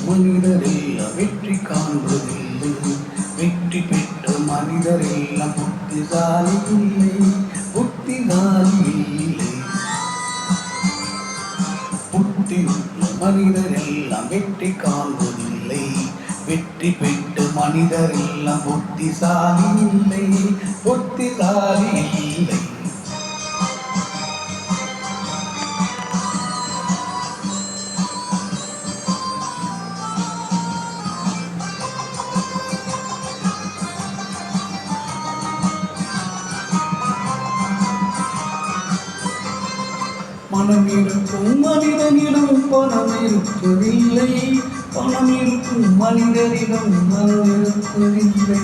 மனிதரெல்லாம் வெற்றி காண்பதில்லை. வெற்றி பெற்ற மனிதரெல்லாம் புத்திசாலி இல்லை. புத்திசாலி இல்லை. புத்தியுள்ள மனிதரெல்லாம் வெற்றி காண்பதில்லை. வெற்றி பெற்ற மனிதரெல்லாம் புத்திசாலி இல்லை. புத்திசாலி இல்லை. மனம் இருக்கும் மனிதனிடம் பணம் இருப்பதில்லை. பணம் இருக்கும் மனிதனிடம் மனம் இருப்பதில்லை.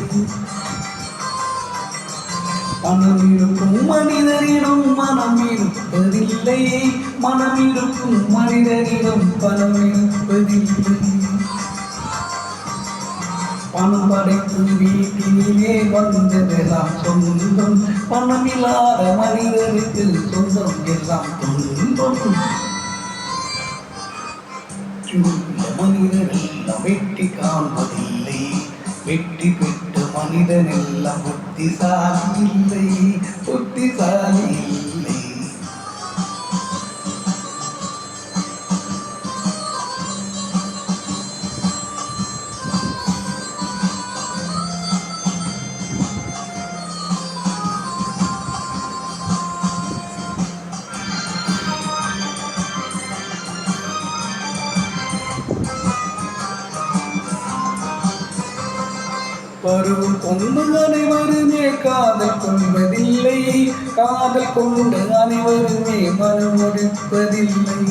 பணம் இருக்கும் மனிதனிடம் மனம் இருப்பதில்லை. மனம் இருக்கும் மனிதனிடம் பணம் இருப்பதில்லை. பணம் படைத்து வீட்டிலே வந்ததெல்லாம் சொந்தம். பணமில்லாத மனிதனுக்கு சொந்தம் எல்லாம் துன்பம். மனிதனெல்லாம் வெற்றி காண்பதில்லை. வெற்றி பெற்ற மனிதனெல்லாம் புத்திசாலி இல்லை. புத்திசாலி இல்லை. பருவம் கொண்டு அனைவருமே காதல் கொள்வதில்லை. காதல் கொண்டு அனைவருமே மனமுடிப்பதில்லை.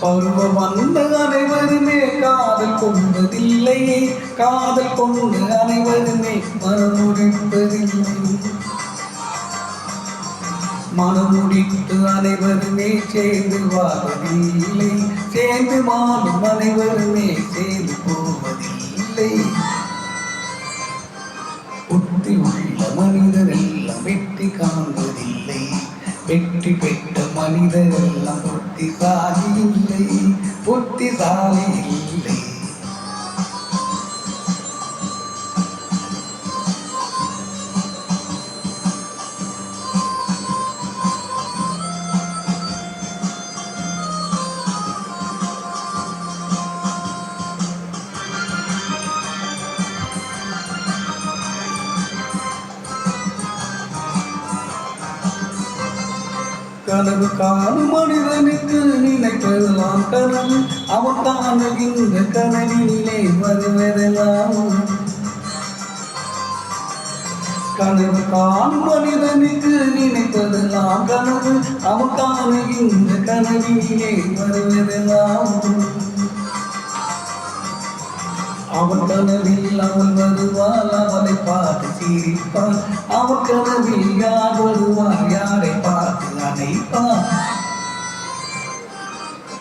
பருவம் வந்த அனைவருமே காதல் கொள்வதில்லை. காதல் கொண்டு அனைவருமே மனமுடிப்பதில்லை. மனமுடித்து அனைவருமே சேர்ந்து வாழ்வதில்லை. சேர்ந்து வாழும் அனைவருமே சேர்ந்து போவதில்லை. புத்தி உள்ள மனிதரெல்லாம் வெற்றி காண்பதில்லை. வெற்றி பெற்ற மனிதரெல்லாம் புத்திசாலி இல்லை. புத்திசாலி இல்லை. கனவு காணும் மனிதனுக்கு நினைப்பதெல்லாம் கனவு. அவன் காணுகின்ற கனவினிலே வருவதெல்லாம். கனவு காணும் மனிதனுக்கு நினைப்பதெல்லாம் கனவு. அவன் காணுகின்ற கனவினிலே வருவதெல்லாம். அவன் கனவில் அவள் வருவாள். அவளை பார்த்து சிரிப்பாள். அவன் கனவில் யார் வருவார்? யாரை பார்த்து அணைப்பார்?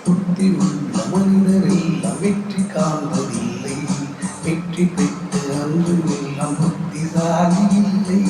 புத்தி உள்ள மனிதரெல்லாம் வெற்றி காண்பதில்லை. வெற்றி பெற்று அன்று எல்லாம் புத்திசாலி இல்லை.